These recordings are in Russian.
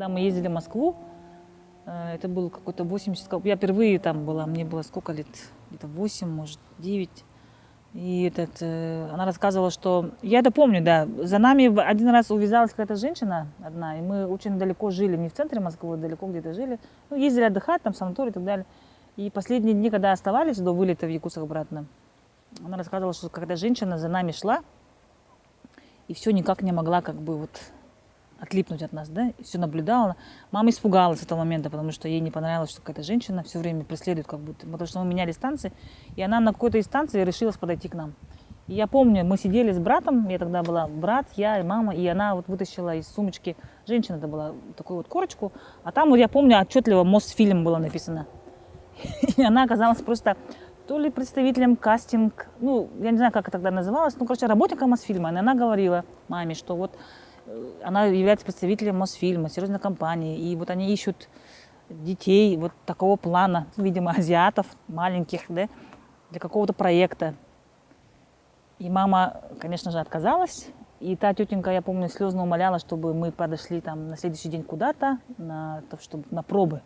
Когда мы ездили в Москву, это был какой-то 80... Я впервые там была, мне было сколько лет? Где-то 8, может, 9. И она рассказывала, что... Я это помню, да. За нами один раз увязалась какая-то женщина одна, и мы очень далеко жили, не в центре Москвы, далеко где-то жили. Ну, ездили отдыхать, там, в санаторий и так далее. И последние дни, когда оставались до вылета в Якутск обратно, она рассказывала, что когда женщина за нами шла, и все никак не могла как бы вот отлипнуть от нас, да, и все наблюдала. Мама испугалась этого момента, потому что ей не понравилось, что какая-то женщина все время преследует как будто. Потому что мы меняли станции, и она на какой-то из станций решилась подойти к нам. И я помню, мы сидели с братом, я тогда была брат, я и мама, и она вот вытащила из сумочки, женщина это была, такую вот корочку, а там вот я помню отчетливо Мосфильм было написано. И она оказалась просто то ли представителем кастинг, ну, я не знаю, как это тогда называлось, ну, короче, работником Мосфильма. И она говорила маме, что вот она является представителем Мосфильма, серьезной компании, и вот они ищут детей вот такого плана, видимо, азиатов маленьких, да, для какого-то проекта. И мама, конечно же, отказалась. И та тетенька, я помню, слезно умоляла, чтобы мы подошли там на следующий день куда-то, чтобы на пробы.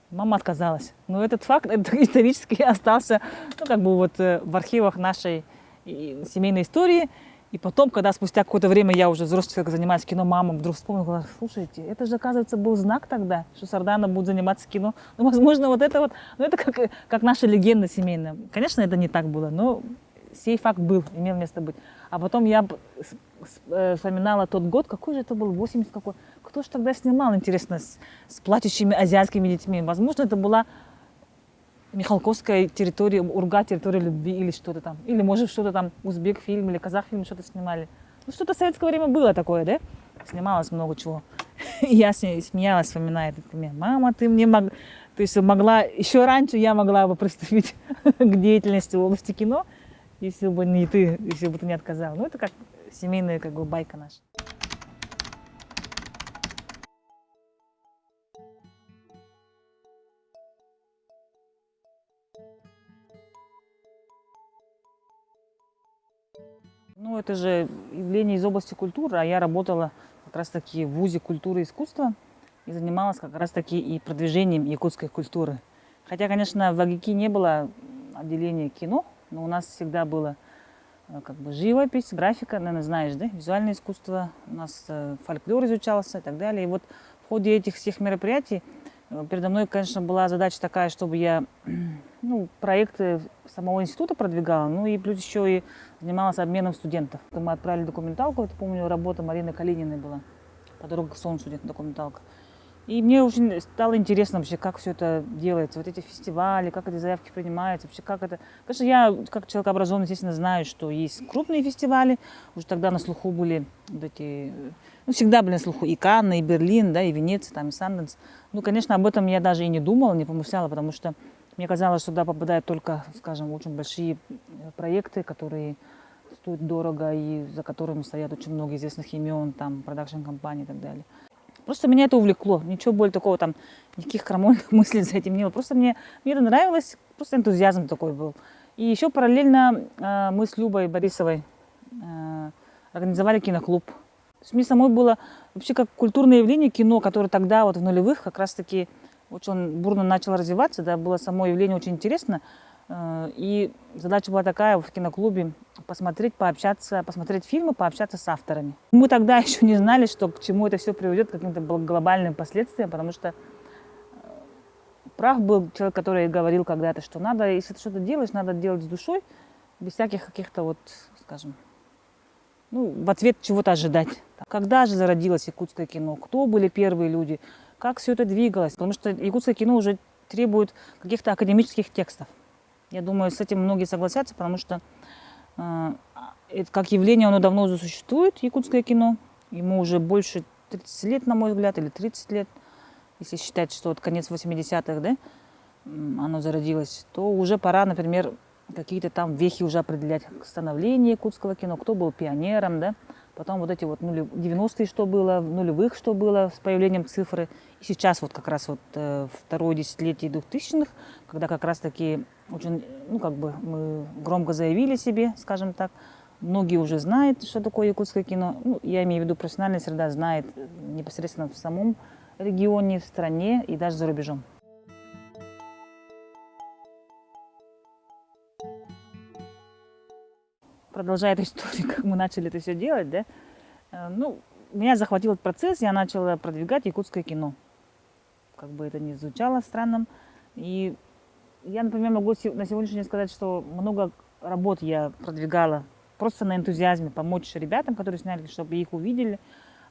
Мама отказалась. Но этот факт исторически остался, ну, как бы вот в архивах нашей семейной истории. И потом, когда спустя какое-то время я уже взрослый человек, занимаюсь кино, мама вдруг вспомнила, говорила: слушайте, это же, оказывается, был знак тогда, что Сардана будет заниматься кино. Ну, возможно, вот это вот, ну, это как наша легенда семейная. Конечно, это не так было, но сей факт был, имел место быть. А потом я вспоминала тот год, какой же это был, 80 какой. Кто же тогда снимал, интересно, с плачущими азиатскими детьми? Возможно, это была Михалковская территория, Урга, территория любви или что-то там. Или, может, что-то там, узбек фильм или казах фильм что-то снимали. Ну, что-то в советское время было такое, да? Снималось много чего. Я смеялась, вспоминая этот пример. Мама, ты мне могла... То есть могла... Еще раньше я могла бы приступить к деятельности в области кино, если бы не ты, если бы ты не отказала. Ну, это как семейная как бы байка наша. Ну, это же явление из области культуры, а я работала как раз-таки в ВУЗе культуры и искусства и занималась как раз-таки и продвижением якутской культуры. Хотя, конечно, в АГИКе не было отделения кино, но у нас всегда было как бы живопись, графика, наверное, знаешь, да, визуальное искусство, у нас фольклор изучался и так далее. И вот в ходе этих всех мероприятий передо мной, конечно, была задача такая, чтобы я проекты самого института продвигала, ну и плюс еще и занималась обменом студентов. Мы отправили документалку, это, помню, работа Марины Калининой была, «По дороге к солнцу» документалка. И мне очень стало интересно вообще, как все это делается, вот эти фестивали, как эти заявки принимаются, вообще как это... Конечно, я, как человек образованный, естественно, знаю, что есть крупные фестивали, уже тогда на слуху были вот эти... Ну, всегда были на слуху и Канны, и Берлин, да, и Венеция, там, и Санденс. Ну, конечно, об этом я даже и не думала, не помышляла, потому что мне казалось, что туда попадают только, скажем, очень большие проекты, которые стоят дорого и за которыми стоят очень много известных имен, там, продакшн-компаний и так далее. Просто меня это увлекло. Ничего более такого, там, никаких крамольных мыслей за этим не было. Просто мне это нравилось, просто энтузиазм такой был. И еще параллельно мы с Любой Борисовой организовали киноклуб. То есть мне самой было вообще как культурное явление кино, которое тогда вот в нулевых как раз-таки очень бурно начало развиваться, да, было само явление очень интересно. И задача была такая в киноклубе: посмотреть, пообщаться, посмотреть фильмы, пообщаться с авторами. Мы тогда еще не знали, что к чему это все приведет, к каким-то глобальным последствиям, потому что прав был человек, который говорил когда-то, что надо, если ты что-то делаешь, надо делать с душой, без всяких каких-то вот, скажем, в ответ чего-то ожидать. Когда же зародилось якутское кино? Кто были первые люди? Как все это двигалось? Потому что якутское кино уже требует каких-то академических текстов. Я думаю, с этим многие согласятся, потому что это как явление, оно давно уже существует, якутское кино. Ему уже больше 30 лет, на мой взгляд, или 30 лет. Если считать, что вот конец 80-х, да, оно зародилось, то уже пора, например, какие-то там вехи уже определять становление якутского кино, кто был пионером, да. Потом вот эти вот 90-е, что было, нулевых, что было с появлением цифры. И сейчас вот как раз вот второе десятилетие 2000-х, когда как раз-таки очень, мы громко заявили себе, скажем так. Многие уже знают, что такое якутское кино. Ну, я имею в виду, профессиональная среда знает непосредственно в самом регионе, в стране и даже за рубежом. Продолжая эту историю, как мы начали это все делать, да, ну, меня захватил этот процесс, я начала продвигать якутское кино. Как бы это ни звучало странным. И я, например, могу на сегодняшний день сказать, что много работ я продвигала просто на энтузиазме, помочь ребятам, которые сняли, чтобы их увидели,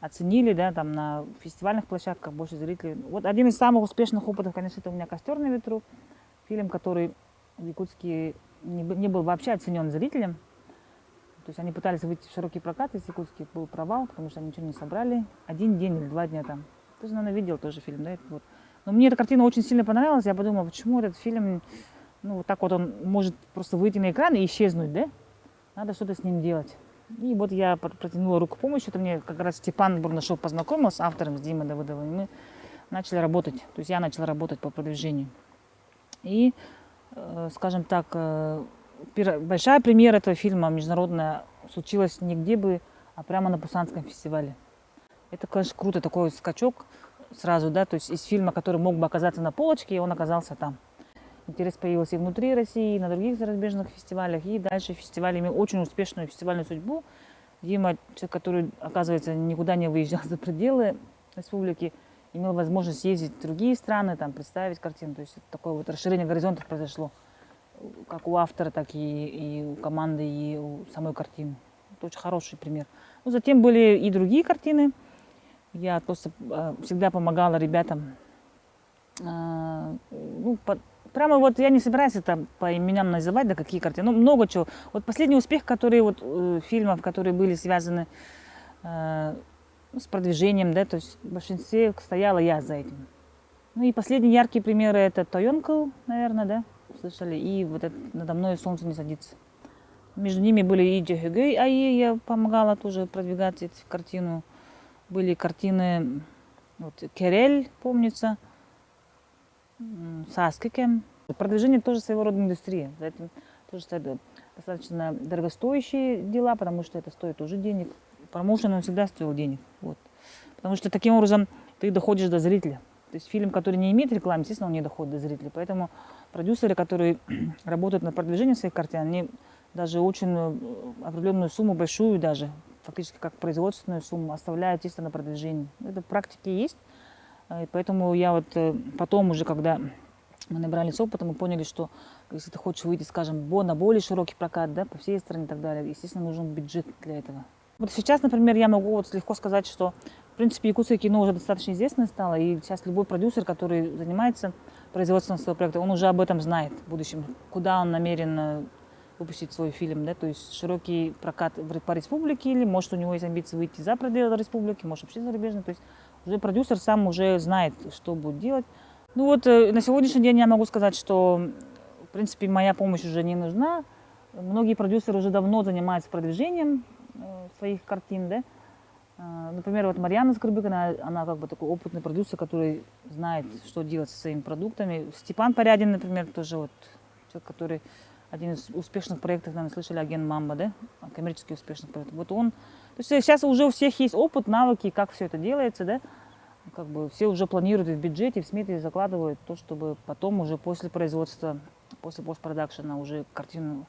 оценили, да, там на фестивальных площадках больше зрителей. Вот один из самых успешных опытов, конечно, это у меня «Костер на ветру», фильм, который в Якутске не был вообще оценен зрителям. То есть они пытались выйти в широкий прокат, из Якутска был провал, потому что они ничего не собрали. 1 день или 2 дня там. Ты же, наверное, видел тоже фильм, да? Вот. Но мне эта картина очень сильно понравилась. Я подумала, почему этот фильм, ну, вот так вот он может просто выйти на экран и исчезнуть, да? Надо что-то с ним делать. И вот я протянула руку помощи. Это мне как раз Степан Бурнашов познакомил с автором, с Димой Давыдовым. И мы начали работать. То есть я начала работать по продвижению. И, скажем так, большая премьера этого фильма международная случилась не где бы, а прямо на Пусанском фестивале. Это, конечно, круто, такой скачок сразу, да, то есть из фильма, который мог бы оказаться на полочке, он оказался там. Интерес появился и внутри России, и на других зарубежных фестивалях, и дальше фестиваль имел очень успешную фестивальную судьбу. Дима, человек, который, оказывается, никуда не выезжал за пределы республики, имел возможность ездить в другие страны, там, представить картину, то есть такое вот расширение горизонтов произошло. Как у автора, так и у команды, и у самой картины. Это очень хороший пример. Ну, затем были и другие картины. Я просто всегда помогала ребятам. Ну, прямо вот я не собираюсь это по именам называть, да какие картины. Ну, много чего. Вот последний успех, который вот фильмов, которые были связаны с продвижением, да, то есть в большинстве стояла я за этим. Ну и последние яркие примеры это Тойонкл, наверное, да, слышали, и вот это «Надо мной солнце не садится». Между ними были и Джохюгей Аи, я помогала тоже продвигать эту картину. Были картины вот, Керель, помнится, Саскикем. Продвижение тоже своего рода индустрия. Это тоже достаточно дорогостоящие дела, потому что это стоит тоже денег. Промоушен он всегда стоил денег. Вот. Потому что таким образом ты доходишь до зрителя. То есть фильм, который не имеет рекламы, естественно, он не доходит до зрителей. Поэтому продюсеры, которые работают на продвижении своих картин, они даже очень определенную сумму, большую даже, фактически как производственную сумму, оставляют чисто на продвижение. Это в практике есть. И поэтому я вот потом уже, когда мы набрались опыта, мы поняли, что если ты хочешь выйти, скажем, на более широкий прокат, да, по всей стране и так далее, естественно, нужен бюджет для этого. Вот сейчас, например, я могу вот легко сказать, что, в принципе, якутское кино уже достаточно известное стало, и сейчас любой продюсер, который занимается производством своего проекта, он уже об этом знает в будущем, куда он намерен выпустить свой фильм, да, то есть широкий прокат по республике, или может у него есть амбиции выйти за пределы республики, может вообще зарубежный, то есть уже продюсер сам уже знает, что будет делать. Ну вот на сегодняшний день я могу сказать, что, в принципе, моя помощь уже не нужна. Многие продюсеры уже давно занимаются продвижением своих картин, да. Например, вот Марьяна Скорбык, она как бы такой опытный продюсер, который знает, что делать со своими продуктами. Степан Порядин, например, тоже вот человек, который один из успешных проектов, наверное, слышали, агент Мамба, да, коммерчески успешных проектов. Вот он, то есть сейчас уже у всех есть опыт, навыки, как все это делается, да, как бы все уже планируют в бюджете, в смете закладывают то, чтобы потом уже после производства, после постпродакшена уже картину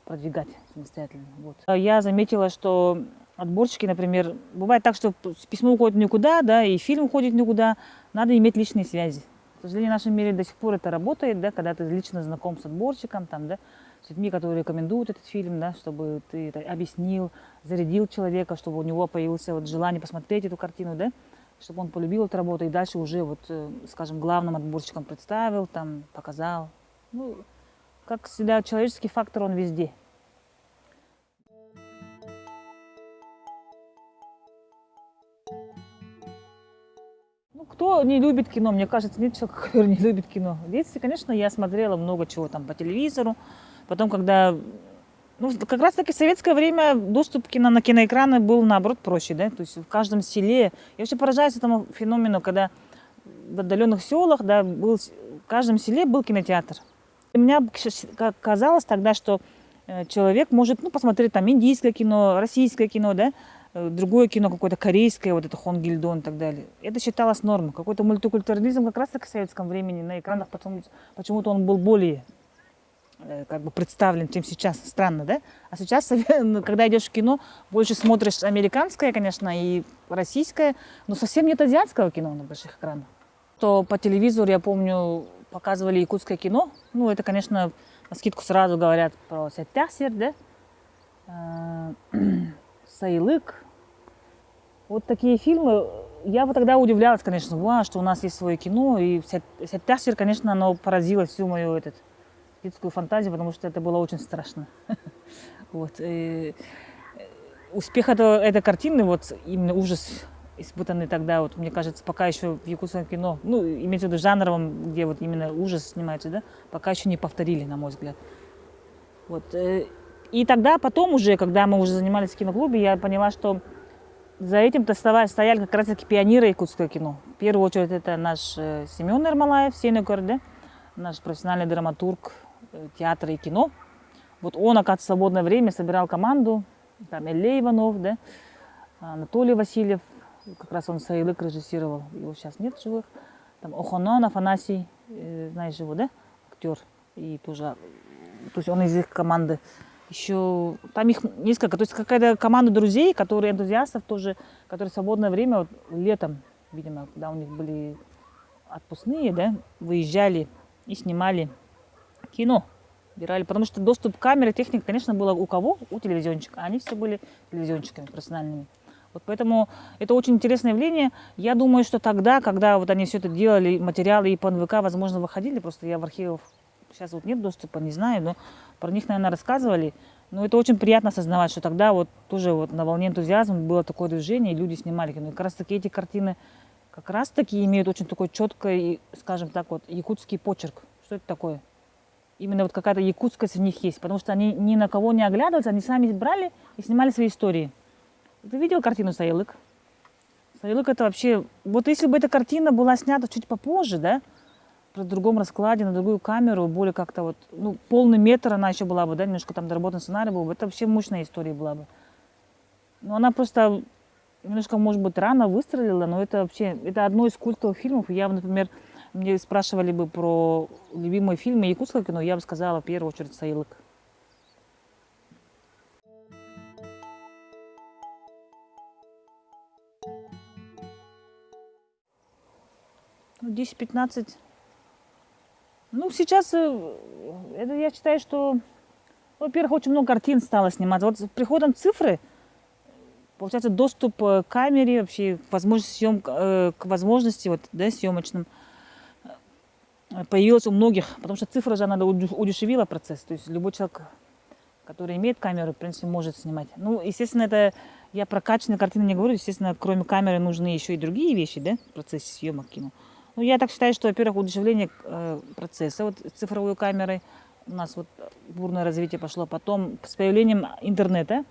продвигать самостоятельно. Вот. Я заметила, что отборщики, например, бывает так, что письмо уходит никуда, да, и фильм уходит никуда, надо иметь личные связи. К сожалению, в нашем мире до сих пор это работает, да, когда ты лично знаком с отборщиком, там, да, с людьми, которые рекомендуют этот фильм, да, чтобы ты это объяснил, зарядил человека, чтобы у него появилось вот желание посмотреть эту картину, да, чтобы он полюбил эту работу и дальше уже, вот, скажем, главным отборщикам представил, там, показал. Ну, как всегда, человеческий фактор, он везде. Ну, кто не любит кино? Мне кажется, нет человека, который не любит кино. В детстве, конечно, я смотрела много чего там по телевизору. Потом, когда... Ну, как раз-таки в советское время доступ на киноэкраны был, наоборот, проще, да? То есть в каждом селе... Я вообще поражаюсь этому феномену, когда в отдаленных селах, да, в каждом селе был кинотеатр. И мне казалось тогда, что человек может, ну, посмотреть там индийское кино, российское кино, да, другое кино какое-то корейское, вот это Хон Гильдон и так далее. Это считалось нормой. Какой-то мультикультурализм как раз таки в советском времени на экранах почему-то он был более как бы представлен, чем сейчас. Странно, да? А сейчас, ну, когда идешь в кино, больше смотришь американское, конечно, и российское, но совсем нет азиатского кино на больших экранах. То по телевизору, я помню, показывали якутское кино. Ну, это, конечно, на скидку сразу говорят про Сеттясер, да? Сайлык. Вот такие фильмы. Я вот тогда удивлялась, конечно, вау, что у нас есть свое кино. И Сеттясер, конечно, оно поразило всю мою детскую фантазию, потому что это было очень страшно. Вот. Успех этой картины, вот именно ужас, испытанный тогда, вот мне кажется, пока еще в якутском кино, ну, имеется в виду жанровом, где вот именно ужас снимается, да, пока еще не повторили, на мой взгляд. Вот. И тогда, потом уже, когда мы уже занимались в киноклубе, я поняла, что за этим-то стояли как раз-таки пионеры якутского кино. В первую очередь это наш Семен Ермолаев, Сенекор, да, наш профессиональный драматург театра и кино. Вот он, оказывается, в свободное время собирал команду, там Илья Иванов, да, Анатолий Васильев, как раз он Сайлык режиссировал, его сейчас нет живых, там Охонон Афанасий, знаешь его, да, актер, и тоже, то есть он из их команды. Еще там их несколько, то есть какая-то команда друзей, которые энтузиастов тоже, которые в свободное время, вот, летом, видимо, когда у них были отпускные, да, выезжали и снимали кино, убирали, потому что доступ к камере, техника, конечно, было у кого? У телевизионщика, а они все были телевизионщиками профессиональными. Вот поэтому это очень интересное явление. Я думаю, что тогда, когда вот они все это делали, материалы и по НВК, возможно, выходили, просто я в архивах сейчас вот нет доступа, не знаю, но про них, наверное, рассказывали. Но это очень приятно осознавать, что тогда вот тоже вот на волне энтузиазма было такое движение, и люди снимали кино. И как раз таки эти картины как раз таки имеют очень такой четкий, скажем так, вот якутский почерк. Что это такое? Именно вот какая-то якутскость в них есть, потому что они ни на кого не оглядываются, они сами брали и снимали свои истории. Ты видел картину «Сайлык»? «Сайлык» это вообще... Вот если бы эта картина была снята чуть попозже, да, при другом раскладе, на другую камеру, более как-то вот, ну, полный метр она еще была бы, да, немножко там доработан сценарий был бы, это вообще мощная история была бы. Но она просто немножко, может быть, рано выстрелила, но это вообще, это одно из культовых фильмов. Я, например, мне спрашивали бы про любимые фильмы якутского кино, я бы сказала в первую очередь «Сайлык». Ну, 10-15. Ну, сейчас это я считаю, что, во-первых, очень много картин стало сниматься. Вот с приходом цифры, получается, доступ к камере, вообще к возможности вот, да, съемочным появилась у многих, потому что цифра же, она удешевила процесс. То есть любой человек, который имеет камеру, в принципе, может снимать. Ну, естественно, это я про качественные картины не говорю. Естественно, кроме камеры нужны еще и другие вещи, да, в процессе съемок кино. Ну, я так считаю, что, во-первых, удешевление процесса вот цифровой камерой. У нас вот бурное развитие пошло. Потом с появлением интернета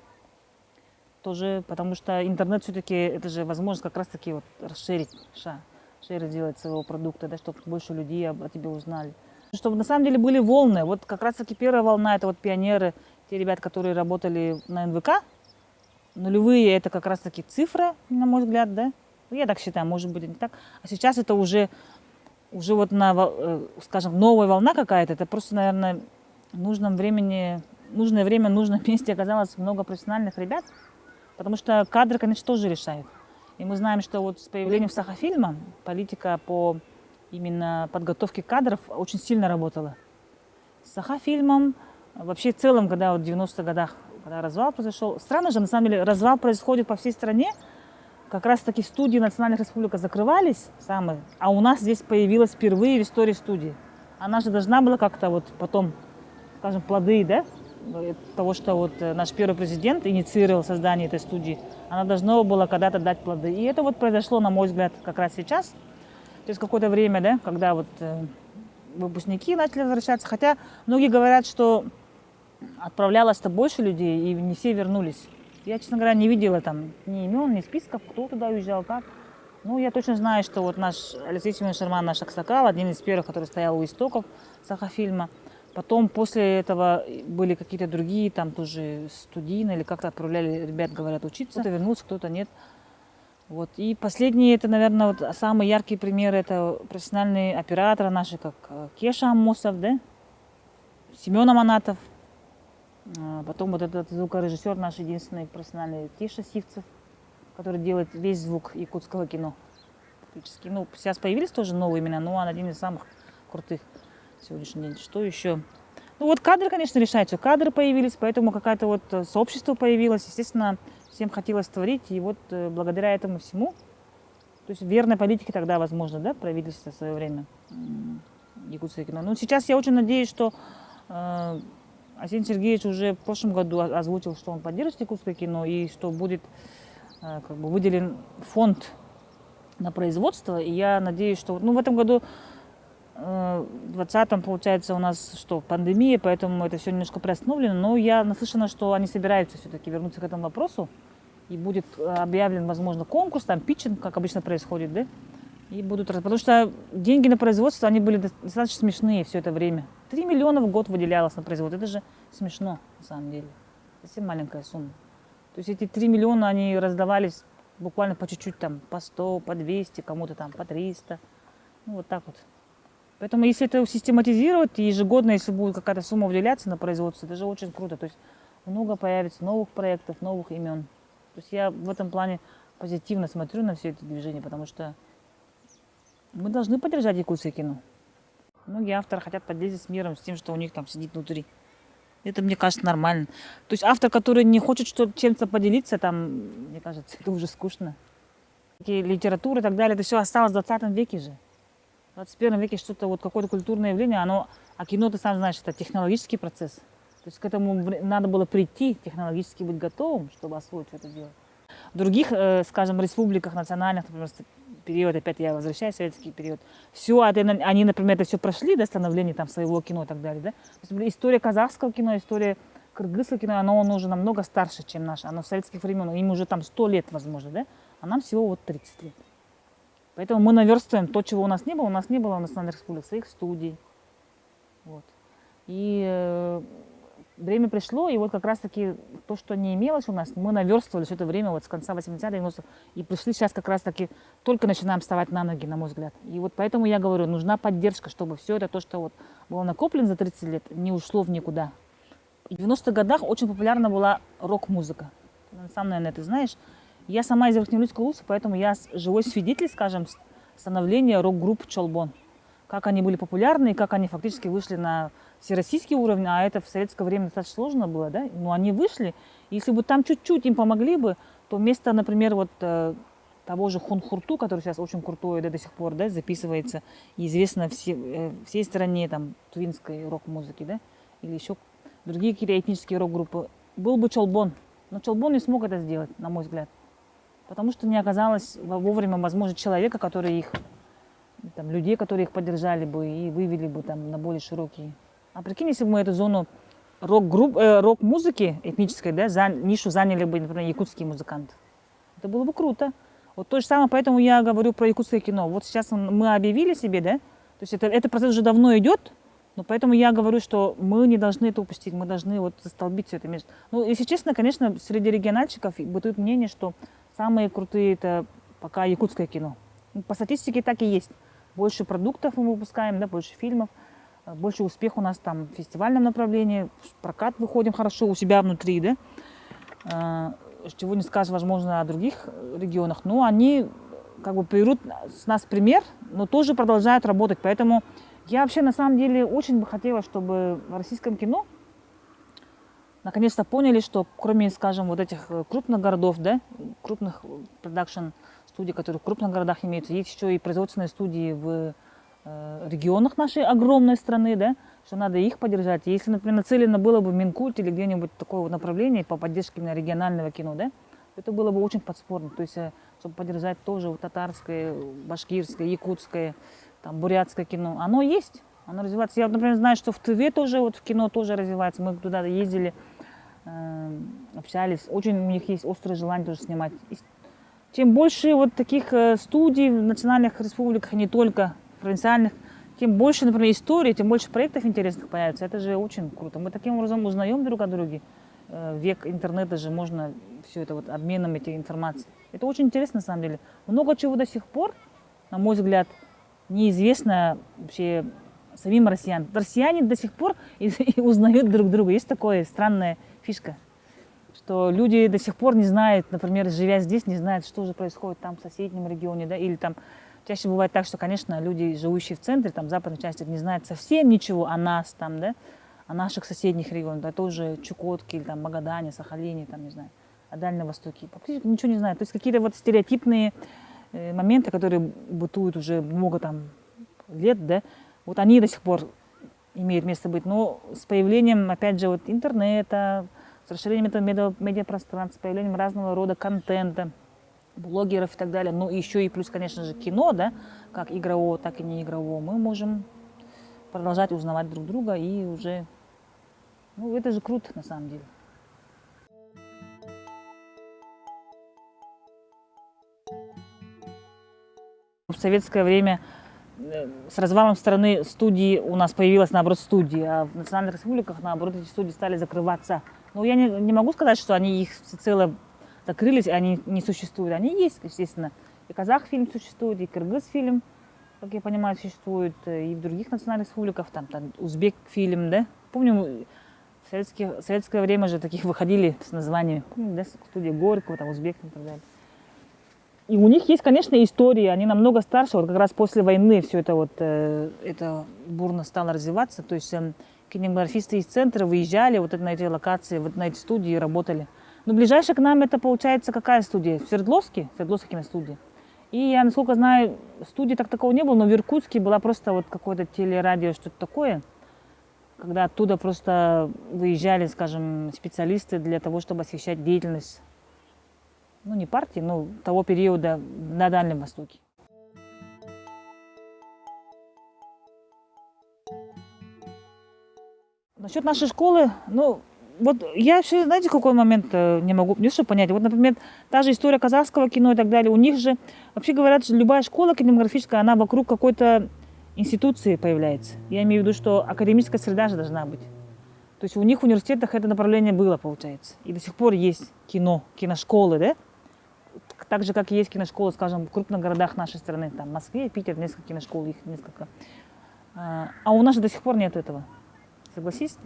тоже, потому что интернет все-таки, это же возможность как раз-таки вот расширить, шерить делать своего продукта, да, чтобы больше людей о тебе узнали. Чтобы на самом деле были волны. Вот как раз-таки первая волна, это вот пионеры, те ребята, которые работали на НВК. Нулевые, это как раз-таки цифра, на мой взгляд, да. Я так считаю, может быть, не так. А сейчас это уже вот скажем, новая волна какая-то. Это просто, наверное, в нужное время, в нужном месте оказалось много профессиональных ребят. Потому что кадры, конечно, тоже решают. И мы знаем, что вот с появлением Сахафильма политика по именно подготовке кадров очень сильно работала. С Сахафильмом, вообще в целом, когда вот в 90-х годах, когда развал произошел, странно же, на самом деле, развал происходит по всей стране. Как раз таки студии национальных республик закрывались самые, а у нас здесь появилась впервые в истории студии. Она же должна была как-то вот потом, скажем, плоды, да, того, что вот наш первый президент инициировал создание этой студии, она должна была когда-то дать плоды. И это вот произошло, на мой взгляд, как раз сейчас, через какое-то время, да, когда вот выпускники начали возвращаться. Хотя многие говорят, что отправлялось-то больше людей, и не все вернулись. Я, честно говоря, не видела там ни имен, ни списков, кто туда уезжал, как. Ну, я точно знаю, что вот наш Алексей Семенович Шарман, наш Аксакал, один из первых, который стоял у истоков Сахафильма. Потом после этого были какие-то другие, там тоже студийные, или как-то отправляли ребят, говорят, учиться. Кто-то вернулся, кто-то нет. Вот. И последние, это, наверное, вот самый яркий пример, это профессиональные операторы наши, как Кеша Аммосов, да? Семен Аманатов. Потом вот этот звукорежиссер наш единственный профессиональный Тиша Сивцев, который делает весь звук якутского кино. Практически. Ну, сейчас появились тоже новые имена, но он один из самых крутых в сегодняшний день. Что еще? Ну вот кадры, конечно, решаются. Кадры появились, поэтому какое-то вот сообщество появилось. Естественно, всем хотелось творить. И вот благодаря этому всему, то есть верной политики тогда, возможно, да, правительство в свое время якутское кино. Но сейчас я очень надеюсь, что Арсений Сергеевич уже в прошлом году озвучил, что он поддержит якутское кино и что будет как бы выделен фонд на производство. И я надеюсь, что ну, в этом году, в 2020-м, получается, у нас что, пандемия, поэтому это все немножко приостановлено. Но я наслышана, что они собираются все-таки вернуться к этому вопросу. И будет объявлен, возможно, конкурс, там питчинг, как обычно происходит, да? И будут... Потому что деньги на производство, они были достаточно смешные все это время. 3 миллиона в год выделялось на производство. Это же смешно, на самом деле. Совсем маленькая сумма. То есть эти 3 миллиона, они раздавались буквально по чуть-чуть, там, по 100, по 200, кому-то там по 300. Ну, вот так вот. Поэтому если это систематизировать, ежегодно, если будет какая-то сумма выделяться на производство, это же очень круто. То есть много появится новых проектов, новых имен. То есть я в этом плане позитивно смотрю на все эти движения, потому что мы должны поддержать якутское кино. Многие авторы хотят поделиться с миром, с тем, что у них там сидит внутри. Это, мне кажется, нормально. То есть автор, который не хочет чем-то поделиться, там, мне кажется, это уже скучно. Литература и так далее, это все осталось в 20 веке же. В 21 веке что-то, вот какое-то культурное явление, а кино, ты сам знаешь, это технологический процесс. То есть к этому надо было прийти, технологически быть готовым, чтобы освоить это дело. В других, скажем, республиках национальных, например, период, опять я возвращаюсь в советский период, все, они, например, это все прошли, да, становление там своего кино и так далее, да. То есть история казахского кино, история кыргызского кино, оно уже намного старше, чем наше. Оно в советских времен, им уже там 100 лет, возможно, да, а нам всего вот 30 лет. Поэтому мы наверстываем то, чего у нас не было. У нас не было в национальных республиках своих студий. Вот. И время пришло, и вот как раз-таки то, что не имелось у нас, мы наверстывали все это время вот с конца 80-х, 90-х, и пришли сейчас как раз-таки, только начинаем вставать на ноги, на мой взгляд. И вот поэтому я говорю, нужна поддержка, чтобы все это, то, что вот было накоплено за 30 лет, не ушло в никуда. И в 90-х годах очень популярна была рок-музыка. Сам, наверное, ты знаешь. Я сама из Верхнеуральской области, поэтому я живой свидетель, скажем, становления рок-групп Чолбон. Как они были популярны и как они фактически вышли на всероссийский уровень, а это в советское время достаточно сложно было, да? Но они вышли, и если бы там чуть-чуть им помогли бы, то вместо, например, вот того же Хунхурту, который сейчас очень крутой, да, до сих пор, да, записывается, и известно всей стране там тувинской рок-музыки, да, или еще другие какие-то этнические рок-группы, был бы Чолбон. Но Чолбон не смог это сделать, на мой взгляд. Потому что не оказалось вовремя, возможно, человека, который их, там, людей, которые их поддержали бы и вывели бы там на более широкие. А прикинь, если бы мы эту зону рок-музыки этнической, да, нишу заняли бы, например, якутские музыканты. Это было бы круто. Вот то же самое, поэтому я говорю про якутское кино. Вот сейчас мы объявили себе, да, то есть это процесс уже давно идет, но поэтому я говорю, что мы не должны это упустить, мы должны вот застолбить все это место. Ну, если честно, конечно, среди региональщиков бытует мнение, что самые крутые это пока якутское кино. По статистике так и есть. Больше продуктов мы выпускаем, да, больше фильмов, больше успех у нас там в фестивальном направлении, в прокат выходим хорошо у себя внутри, да. Чего не скажешь, возможно, о других регионах. Но они как бы берут с нас пример, но тоже продолжают работать. Поэтому я вообще на самом деле очень бы хотела, чтобы в российском кино наконец-то поняли, что кроме, скажем, вот этих крупных городов, да, крупных продакшн-студий, которые в крупных городах имеются, есть еще и производственные студии в регионах нашей огромной страны, да, что надо их поддержать. Если, например, нацелено было бы в Минкульт или где-нибудь такое вот направление по поддержке именно регионального кино, да, это было бы очень подспорно. То есть, чтобы поддержать тоже вот татарское, башкирское, якутское, там, бурятское кино. Оно есть, оно развивается. Я, например, знаю, что в ТВ тоже, вот в кино тоже развивается. Мы туда ездили, общались. Очень у них есть острое желание тоже снимать. И чем больше вот таких студий в национальных республиках, не только провинциальных, тем больше, например, истории, тем больше проектов интересных появится. Это же очень круто. Мы таким образом узнаем друг о друге. Век интернета же можно все это вот обменом этой информацией. Это очень интересно на самом деле. Много чего до сих пор, на мой взгляд, неизвестно вообще самим россиянам. Россияне до сих пор и узнают друг друга. Есть такая странная фишка, что люди до сих пор не знают, например, живя здесь, не знают, что же происходит там в соседнем регионе, да, или там чаще бывает так, что, конечно, люди, живущие в центре, там, в западной части, не знают совсем ничего о нас там, да, о наших соседних регионах, да, тоже Чукотке, или там Магадане, Сахалине, там, не знаю, о Дальнем Востоке. Практически ничего не знают. То есть какие-то вот стереотипные моменты, которые бытуют уже много там лет, да, вот они до сих пор имеют место быть. Но с появлением, опять же, вот интернета, с расширением этого медиапространства, с появлением разного рода контента, блогеров и так далее, но еще и плюс, конечно же, кино, да, как игрового, так и не игрового, мы можем продолжать узнавать друг друга и уже, ну, это же круто на самом деле. В советское время с развалом страны студии у нас появилась, наоборот, студии, а в национальных республиках, наоборот, эти студии стали закрываться. Но я не могу сказать, что они их всецело закрылись, и они не существуют. Они есть, естественно. И казах-фильм существует, и кыргыз-фильм, как я понимаю, существует, и в других национальных республиках, там узбек-фильм, да. Помню, в советское время же таких выходили с названиями, помню, да, студия Горького, там, узбек и так далее. И у них есть, конечно, истории, они намного старше. Вот как раз после войны все это вот это бурно стало развиваться. То есть кинематографисты из центра выезжали вот на эти локации, вот на эти студии работали. Но ближайшая к нам это получается какая студия? В Свердловске киностудия. И я, насколько знаю, студии так такого не было, но в Иркутске была просто вот какое-то телерадио, что-то такое, когда оттуда просто выезжали, скажем, специалисты для того, чтобы освещать деятельность, ну, не партии, но того периода на Дальнем Востоке. Насчет нашей школы, ну, вот я вообще, знаете, какой момент не могу понять. Вот, например, та же история казахского кино и так далее. У них же, вообще говорят, что любая школа кинематографическая, она вокруг какой-то институции появляется. Я имею в виду, что академическая среда же должна быть. То есть у них в университетах это направление было, получается. И до сих пор есть киношколы, да? Так же, как и есть киношколы, скажем, в крупных городах нашей страны, там, в Москве, Питер, несколько киношкол, их несколько. А у нас же до сих пор нет этого. Согласись?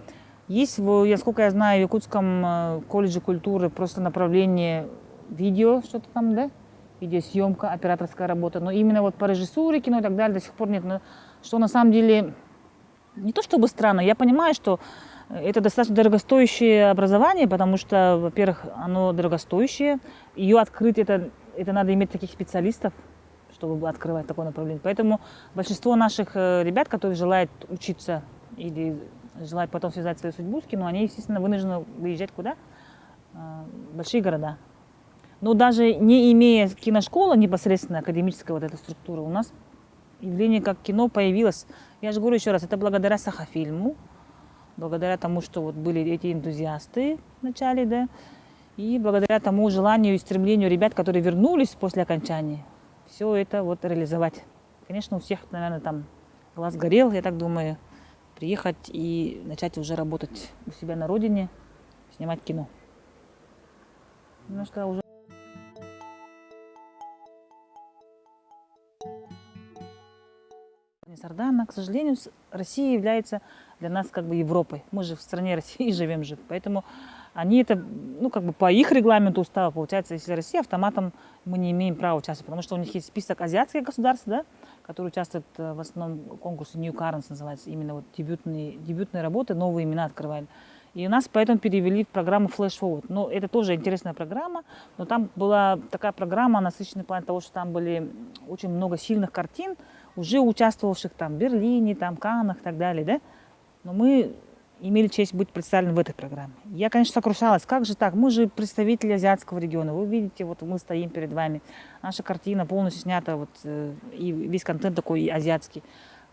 Есть, сколько я знаю, в Якутском колледже культуры просто направление видео, что-то там, да? Видеосъемка, операторская работа. Но именно вот по режиссуре кино и так далее до сих пор нет. Но что на самом деле не то чтобы странно, я понимаю, что это достаточно дорогостоящее образование, потому что, во-первых, оно дорогостоящее. Ее открыть, это надо иметь таких специалистов, чтобы открывать такое направление. Поэтому большинство наших ребят, которые желают учиться или желают потом связать свою судьбу с кино, они, естественно, вынуждены выезжать куда? В большие города. Но даже не имея киношколы непосредственно, академической вот этой структуры, у нас явление как кино появилось. Я же говорю еще раз, это благодаря Сахафильму, благодаря тому, что вот были эти энтузиасты в начале, да, и благодаря тому желанию и стремлению ребят, которые вернулись после окончания, все это вот реализовать. Конечно, у всех, наверное, там глаз горел, я так думаю, приехать и начать уже работать у себя на родине, снимать кино. Немножко уже. Сардана, к сожалению, Россия является для нас как бы Европой. Мы же в стране России живем же. Поэтому они это, ну, как бы по их регламенту устава, получается, если Россия, автоматом мы не имеем права участвовать, потому что у них есть список азиатских государств, да, которые участвуют в основном в конкурсе New Currents, называется, именно вот дебютные работы, новые имена открывают. И нас поэтому перевели в программу Flash Forward. Но это тоже интересная программа, но там была такая программа, насыщенная в плане того, что там были очень много сильных картин, уже участвовавших там в Берлине, там, Каннах и так далее, да. Но мы имели честь быть представлены в этой программе. Я, конечно, сокрушалась. Как же так? Мы же представители азиатского региона. Вы видите, вот мы стоим перед вами. Наша картина полностью снята, вот, и весь контент такой азиатский.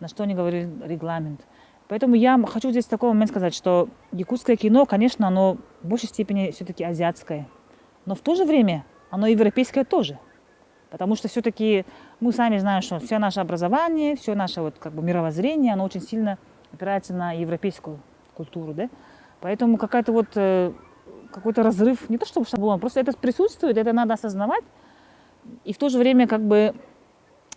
На что они говорили регламент. Поэтому я хочу здесь в такой момент сказать, что якутское кино, конечно, оно в большей степени все-таки азиатское. Но в то же время оно европейское тоже. Потому что все-таки Мы сами знаем, что все наше образование, все наше вот как бы мировоззрение, оно очень сильно опирается на европейскую культуру, да. Поэтому какая-то вот какой-то разрыв, не то чтобы шаблон, просто это присутствует, это надо осознавать. И в то же время как бы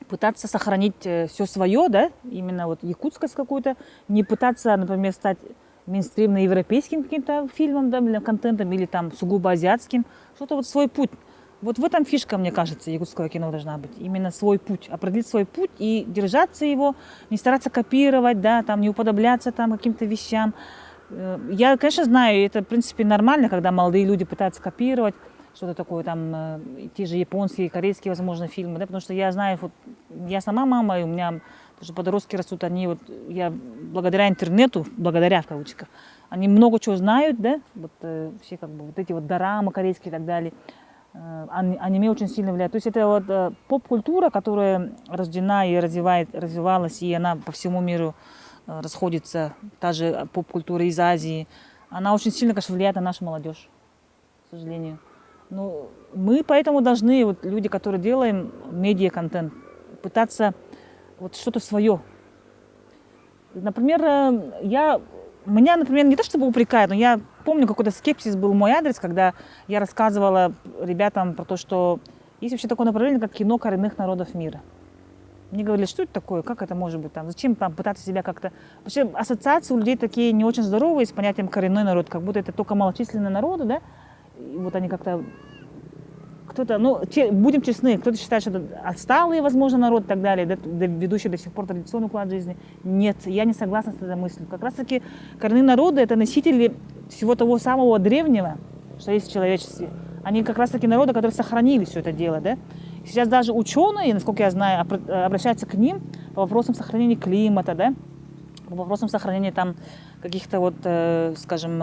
пытаться сохранить все свое, да, именно вот якутскость какую-то, не пытаться, например, стать мейнстримно-европейским каким-то фильмом, да, или контентом, или там сугубо азиатским, что-то вот свой путь. Вот в этом фишка, мне кажется, якутского кино должна быть. Именно свой путь, определить свой путь и держаться его, не стараться копировать, да, там, не уподобляться там каким-то вещам. Я, конечно, знаю, это, в принципе, нормально, когда молодые люди пытаются копировать что-то такое, там, те же японские, корейские, возможно, фильмы, да, потому что я знаю, вот, я сама мама, и у меня тоже подростки растут, они вот, я благодаря интернету, благодаря в кавычках, они много чего знают, да, вот все как бы вот эти вот дорамы корейские и так далее, аниме очень сильно влияет. То есть это вот поп-культура, которая рождена и развивалась, и она по всему миру расходится, та же поп-культура из Азии, она очень сильно, конечно, влияет на нашу молодежь, к сожалению. Ну, мы поэтому должны, вот люди, которые делаем медиа-контент, пытаться вот что-то свое. Например, меня, например, не то чтобы упрекают, но я помню, какой-то скепсис был в мой адрес, когда я рассказывала ребятам про то, что есть вообще такое направление, как кино коренных народов мира. Мне говорили, что это такое, как это может быть, там, зачем там пытаться себя как-то... Вообще ассоциации у людей такие не очень здоровые с понятием коренной народ, как будто это только малочисленные народы, да, и вот они как-то... Кто-то, ну, будем честны, кто-то считает, что это отсталый, возможно, народ и так далее, да, ведущий до сих пор традиционный уклад жизни. Нет, я не согласна с этой мыслью. Как раз-таки коренные народы – это носители всего того самого древнего, что есть в человечестве. Они как раз-таки народы, которые сохранили все это дело, да. Сейчас даже ученые, насколько я знаю, обращаются к ним по вопросам сохранения климата, да, по вопросам сохранения там каких-то вот, скажем,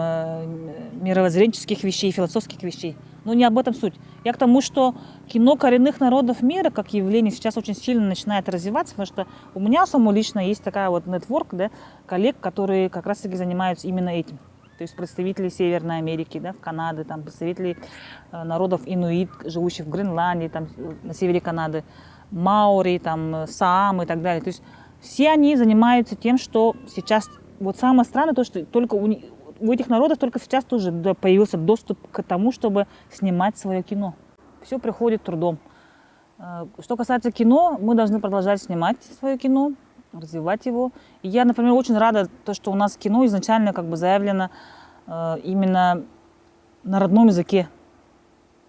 мировоззренческих вещей, философских вещей. Но не об этом суть. Я к тому, что кино коренных народов мира как явление сейчас очень сильно начинает развиваться, потому что у меня самого лично есть такая вот нетворк, да, коллег, которые как раз-таки занимаются именно этим. То есть представители Северной Америки, да, Канады, там, представители народов инуит, живущих в Гренландии, там, на севере Канады, маори, там, саамы и так далее. То есть все они занимаются тем, что сейчас... Вот самое странное то, что только у этих народов только сейчас тоже появился доступ к тому, чтобы снимать свое кино. Все приходит трудом. Что касается кино, мы должны продолжать снимать свое кино, развивать его. И я, например, очень рада, то, что у нас кино изначально как бы заявлено именно на родном языке.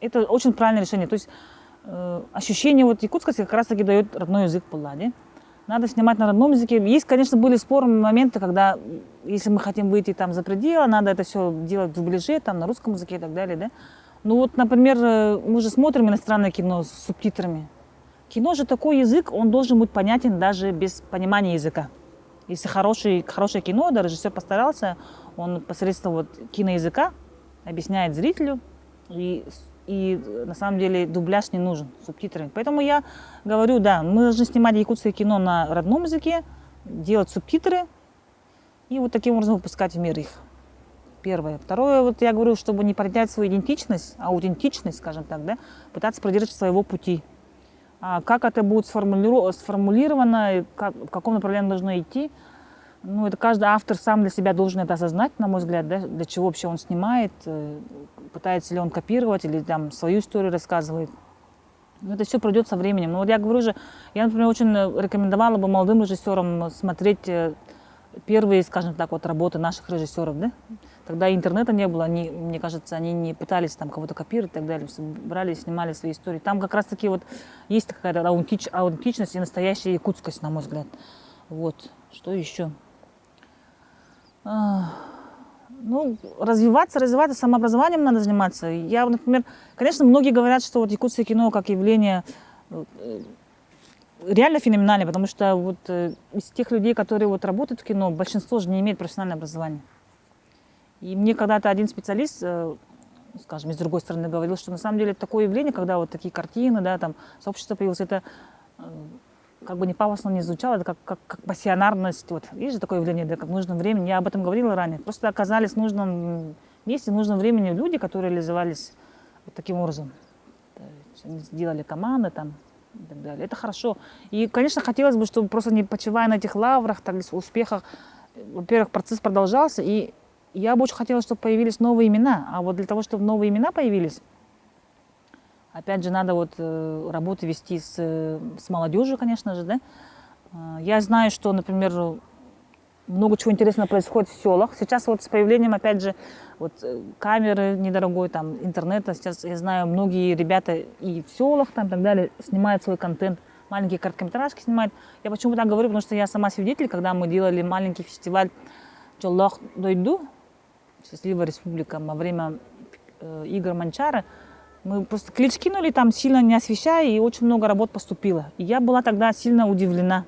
Это очень правильное решение. То есть ощущение вот якутскости как раз-таки дает родной язык Палладе. Надо снимать на родном языке. Есть, конечно, были спорные моменты, когда, если мы хотим выйти там за пределы, надо это все делать в дубляже, там, на русском языке и так далее, да. Ну вот, например, мы же смотрим иностранное кино с субтитрами. Кино же такой язык, он должен быть понятен даже без понимания языка. Если хорошее кино, да, режиссер постарался, он посредством вот киноязыка объясняет зрителю, и на самом деле дубляж не нужен, субтитрами. Поэтому я говорю, да, мы должны снимать якутское кино на родном языке, делать субтитры и вот таким образом выпускать в мир их. Первое. Второе, вот я говорю, чтобы не потерять свою идентичность, аутентичность, скажем так, да, пытаться придерживаться своего пути. А как это будет сформулировано, в каком направлении должно идти, ну, это каждый автор сам для себя должен это осознать, на мой взгляд, да, для чего вообще он снимает, пытается ли он копировать или там свою историю рассказывает. Но это все пройдет со временем. Но вот я говорю же, я, например, очень рекомендовала бы молодым режиссерам смотреть первые, скажем так, вот работы наших режиссеров, да. Тогда интернета не было, они, мне кажется, они не пытались там кого-то копировать и так далее, брали и снимали свои истории. Там как раз-таки вот есть какая-то аутентичность и настоящая якутскость, на мой взгляд. Вот, что еще? Ну, развиваться, самообразованием надо заниматься. Я, например, конечно, многие говорят, что вот якутское кино как явление реально феноменальное, потому что вот из тех людей, которые вот работают в кино, большинство же не имеет профессионального образования. И мне когда-то один специалист, скажем, из другой стороны говорил, что на самом деле такое явление, когда вот такие картины, да, там сообщество появилось, это как бы не пафосно не звучало, это как пассионарность. Вот. Есть же такое явление, да, как в нужном времени. Я об этом говорила ранее. Просто оказались в нужном месте, в нужном времени люди, которые реализовались вот таким образом. Они сделали команды там. и так далее. Это хорошо. И, конечно, хотелось бы, чтобы просто не почивая на этих лаврах, так, успехах, во-первых, процесс продолжался, и я бы очень хотела, чтобы появились новые имена. А вот для того, чтобы новые имена появились, опять же, надо вот работу вести с молодежью, конечно же, да. Я знаю, что, например, много чего интересного происходит в селах. Сейчас вот с появлением, опять же, вот камеры недорогой, там, интернета, сейчас я знаю, многие ребята и в селах, там, и так далее, снимают свой контент, маленькие короткометражки снимают. Я почему так говорю, потому что я сама свидетель, когда мы делали маленький фестиваль «Чоллах дойду», «Счастливая республика», во время игр Манчара, мы просто клич кинули, там сильно не освещая, и очень много работ поступило. И я была тогда сильно удивлена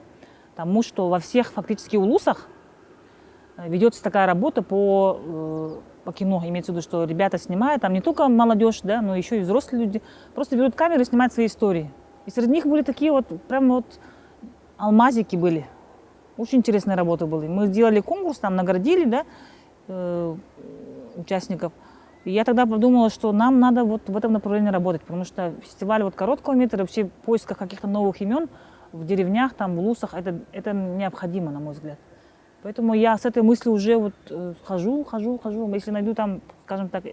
тому, что во всех фактически улусах ведется такая работа по кино. Имеется в виду, что ребята снимают, там не только молодежь, да, но еще и взрослые люди, просто берут камеру и снимают свои истории. И среди них были такие вот, прям вот алмазики были. Очень интересная работа была. Мы сделали конкурс, там наградили, да, участников. И я тогда подумала, что нам надо вот в этом направлении работать, потому что фестиваль вот короткого метра, вообще в поисках каких-то новых имен в деревнях, там, в улусах, это необходимо, на мой взгляд. Поэтому я с этой мыслью уже вот хожу. Если найду там, скажем так,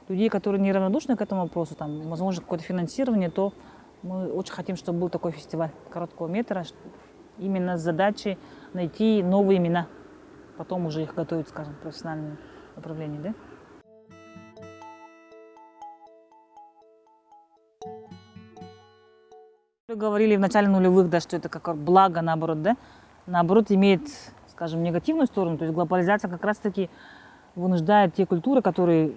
людей, которые неравнодушны к этому вопросу, там, возможно, какое-то финансирование, то мы очень хотим, чтобы был такой фестиваль короткого метра, именно с задачей найти новые имена, потом уже их готовить, скажем, в профессиональном направлении, да? Вы говорили в начале нулевых, да, что это как благо, наоборот, да? Наоборот, имеет, скажем, негативную сторону. То есть глобализация как раз-таки вынуждает те культуры, которых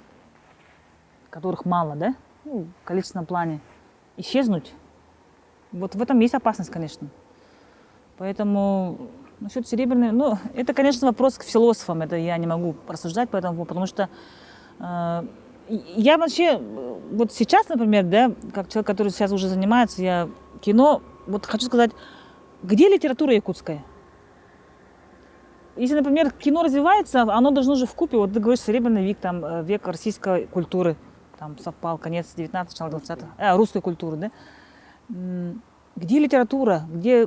мало, да, ну, в количественном плане, исчезнуть. Вот в этом есть опасность, конечно. Поэтому насчет серебряной, ну, это, конечно, вопрос к философам. Это я не могу рассуждать по этому, потому что я вообще, вот сейчас, например, да, как человек, который сейчас уже занимается, я кино, вот хочу сказать, где литература якутская? Если, например, кино развивается, оно должно же вкупе, вот ты говоришь, Серебряный век, там, век российской культуры, там совпал, конец 19-го, начало 20-го, русской культуры, да? Где литература? Где,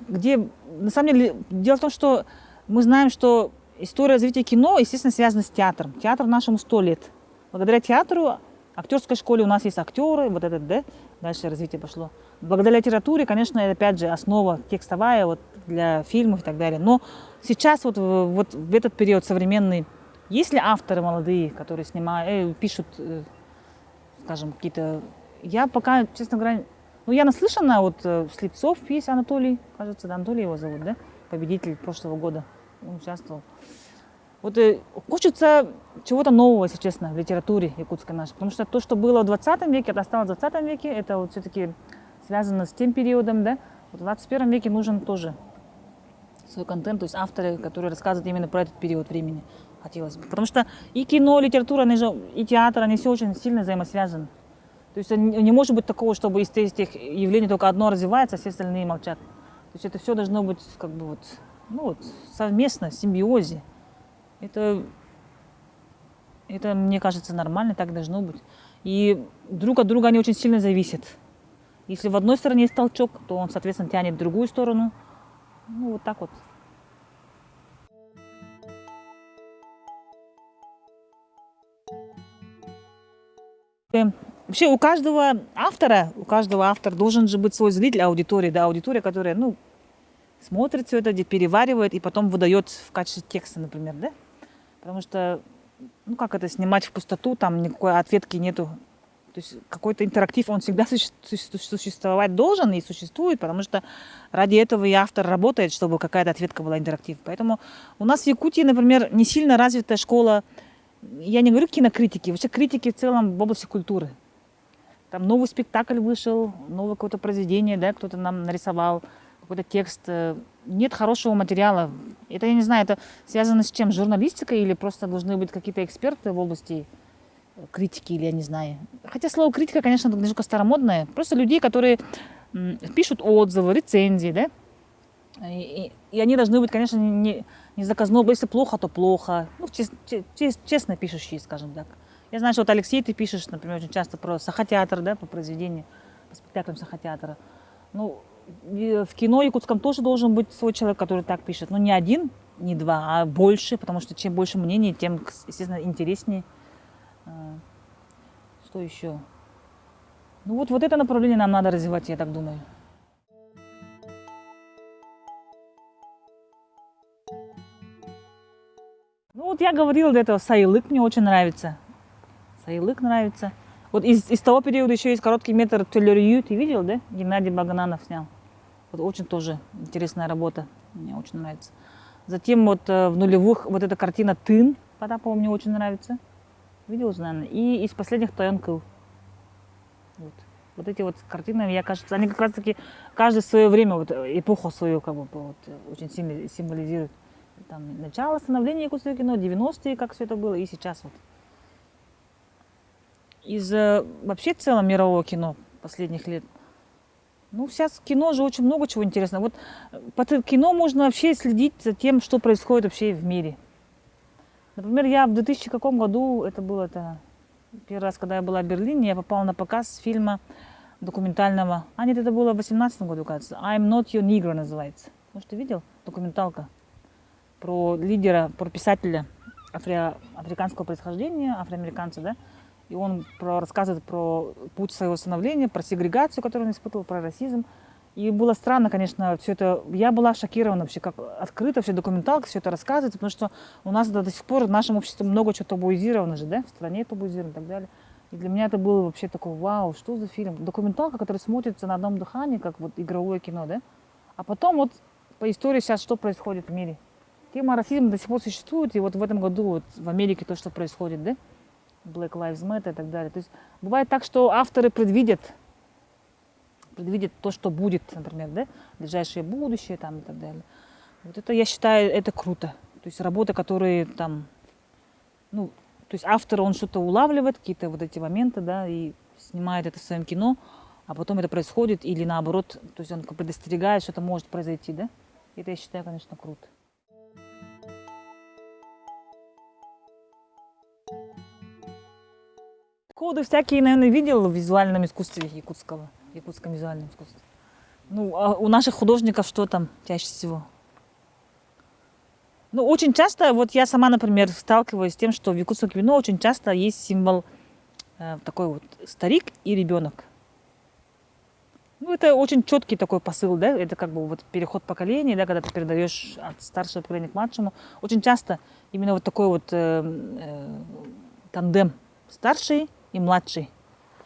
на самом деле, дело в том, что мы знаем, что история развития кино, естественно, связана с театром. Театр нашему 100 лет. Благодаря театру, актерской школе у нас есть актеры, вот это, да, дальше развитие пошло. Благодаря литературе, конечно, это опять же основа текстовая вот, для фильмов и так далее. Но сейчас вот в этот период современный, есть ли авторы молодые, которые снимают, пишут, скажем, какие-то... Я пока, честно говоря, ну я наслышана, вот Слепцов есть Анатолий, кажется, да, Анатолий его зовут, да, победитель прошлого года, он участвовал. Вот хочется чего-то нового, если честно, в литературе якутской нашей. Потому что то, что было в 20 веке, это осталось в 20 веке. Это вот все-таки связано с тем периодом, да. Вот в 21 веке нужен тоже свой контент, то есть авторы, которые рассказывают именно про этот период времени, хотелось бы. Потому что и кино, и литература, они же, и театр, они все очень сильно взаимосвязаны. То есть не может быть такого, чтобы из этих явлений только одно развивается, а все остальные молчат. То есть это все должно быть как бы вот, ну вот совместно, в симбиозе. Это, мне кажется, нормально, так должно быть. И друг от друга они очень сильно зависят. Если в одной стороне есть толчок, то он, соответственно, тянет в другую сторону. Ну, вот так вот. Вообще у каждого автор должен же быть свой зритель, аудитория, да, аудитория, которая, ну, смотрит все это, переваривает и потом выдает в качестве текста, например, да? Потому что, ну как это снимать в пустоту, там никакой ответки нету. То есть какой-то интерактив, он всегда существовать должен и существует, потому что ради этого и автор работает, чтобы какая-то ответка была интерактив. Поэтому у нас в Якутии, например, не сильно развитая школа, я не говорю кинокритики, вообще критики в целом в области культуры. Там новый спектакль вышел, новое какое-то произведение, да, кто-то нам нарисовал, какой-то текст. Нет хорошего материала. Это, я не знаю, это связано с чем? С журналистикой или просто должны быть какие-то эксперты в области критики, или я не знаю. Хотя слово критика, конечно, немножко старомодное. Просто людей, которые пишут отзывы, рецензии, да? И они должны быть, конечно, не заказно. Если плохо, то плохо. Ну, честно пишущие, скажем так. Я знаю, что вот Алексей, ты пишешь, например, очень часто про Сахатеатр, да, по произведению, по спектаклям Сахатеатра. Ну, в кино якутском тоже должен быть свой человек, который так пишет. Но не один, не два, а больше, потому что чем больше мнений, тем, естественно, интереснее. Что еще? Ну вот это направление нам надо развивать, я так думаю. Ну вот я говорила до этого, Сайлык мне очень нравится. Сайлык нравится. Вот из того периода еще есть короткий метр Тюллерью, ты видел, да? Геннадий Багананов снял. Вот очень тоже интересная работа, мне очень нравится. Затем вот в нулевых вот эта картина «Тын», по-моему, мне очень нравится. Видел уже, наверное. И из последних «Тоянкыл». Вот эти вот картины, мне кажется, они как раз-таки каждое свое время, вот эпоху свою, как бы, вот, очень сильно символизируют. Там начало становления якутского кино, 90-е, как все это было, и сейчас вот. Из вообще в целом мирового кино последних лет, ну, сейчас кино же очень много чего интересного. Вот по кино можно вообще следить за тем, что происходит вообще в мире. Например, я в 2000 каком году, первый раз, когда я была в Берлине, я попала на показ фильма документального. Нет, это было в 2018 году, кажется. I'm Not Your Negro называется. Может, ты видел? Документалка про лидера, про писателя африканского происхождения, афроамериканца, да? И он рассказывает про путь своего становления, про сегрегацию, которую он испытывал, про расизм. И было странно, конечно, все это. Я была шокирована вообще, как открыто все документалка, все это рассказывает, потому что у нас до сих пор в нашем обществе много чего табуизировано же, да, в стране табуизировано и так далее. И для меня это было вообще такое, вау, что за фильм? Документалка, которая смотрится на одном дыхании, как вот игровое кино, да? А потом вот по истории сейчас что происходит в мире. Тема расизма до сих пор существует, и вот в этом году вот в Америке то, что происходит, да? Black Lives Matter и так далее. То есть бывает так, что авторы предвидят то, что будет, например, да, ближайшее будущее там и так далее. Вот это, я считаю, это круто. То есть работы, которые там, ну, то есть автор, он что-то улавливает, какие-то вот эти моменты, да, и снимает это в своем кино, а потом это происходит, или наоборот, то есть он предостерегает, что это может произойти, да. Это, я считаю, конечно, круто. Коды всякие, наверное, видел в визуальном искусстве якутском визуальном искусстве. Ну, а у наших художников что там чаще всего? Ну, очень часто, вот я сама, например, сталкиваюсь с тем, что в якутском кино очень часто есть символ такой вот старик и ребенок. Ну, это очень четкий такой посыл, да, это как бы вот переход поколений, да, когда ты передаешь от старшего поколения к младшему. Очень часто именно вот такой вот тандем старший и младший.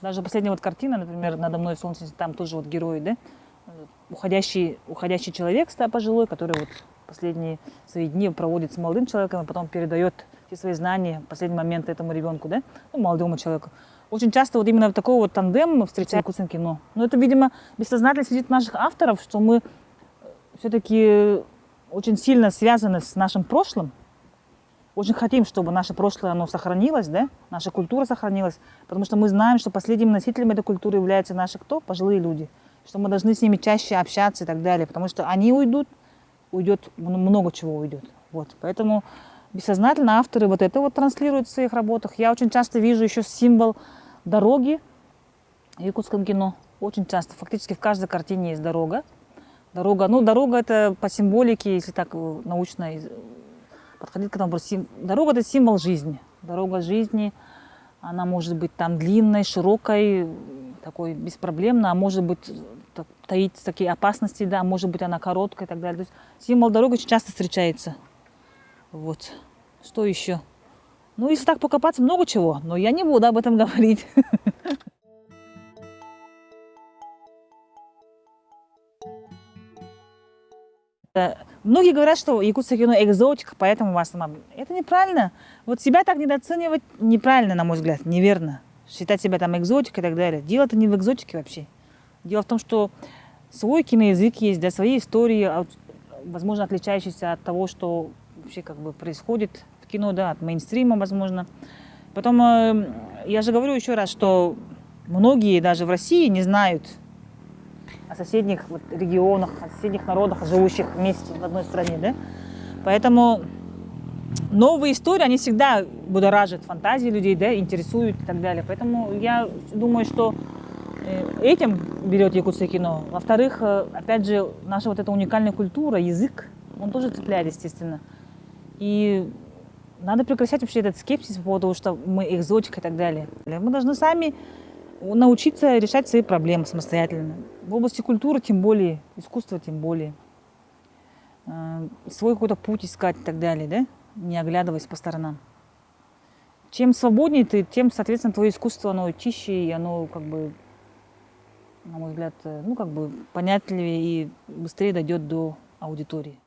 Даже последняя вот картина, например, «Надо мной солнце», там тоже вот герои, да, уходящий человек, пожилой, который вот последние свои дни проводит с молодым человеком, а потом передает все свои знания в последний момент этому ребенку, да, ну, молодому человеку. Очень часто вот именно такой вот тандем мы встречаем в якутском кино. Но это, видимо, бессознательно сидит наших авторов, что мы все-таки очень сильно связаны с нашим прошлым. Очень хотим, чтобы наше прошлое, оно сохранилось, да, наша культура сохранилась, потому что мы знаем, что последними носителями этой культуры являются наши кто? Пожилые люди. Что мы должны с ними чаще общаться и так далее, потому что они уйдет, много чего уйдет. Вот. Поэтому бессознательно авторы вот это вот транслируют в своих работах. Я очень часто вижу еще символ дороги в якутском кино. Очень часто, фактически в каждой картине есть дорога. Дорога это по символике, если так научно подходить к этому. Дорога это символ жизни. Дорога жизни, она может быть там длинной, широкой, такой беспроблемной, а может быть таить такие опасности, да, может быть она короткая и так далее. То есть символ дороги очень часто встречается. Вот. Что еще? Ну, если так покопаться, много чего, но я не буду об этом говорить. Многие говорят, что якутское кино экзотика, поэтому вас там... Это неправильно. Вот себя так недооценивать неправильно, на мой взгляд, неверно. Считать себя там экзотикой и так далее. Дело-то не в экзотике вообще. Дело в том, что свой киноязык есть, для своей истории, возможно, отличающейся от того, что вообще как бы происходит в кино, да, от мейнстрима, возможно. Потом, я же говорю еще раз, что многие даже в России не знают о соседних вот регионах, о соседних народах, живущих вместе в одной стране, да. Поэтому новые истории, они всегда будоражат фантазии людей, да, интересуют и так далее. Поэтому я думаю, что этим берет якутское кино. Во-вторых, опять же, наша вот эта уникальная культура, язык, он тоже цепляет, естественно. И надо прекращать вообще этот скепсис по поводу того, что мы экзотика и так далее. Мы должны сами научиться решать свои проблемы самостоятельно. В области культуры тем более, искусства тем более. Свой какой-то путь искать и так далее, да? Не оглядываясь по сторонам. Чем свободнее ты, тем, соответственно, твое искусство, оно чище, и оно, как бы, на мой взгляд, ну, как бы понятливее и быстрее дойдет до аудитории.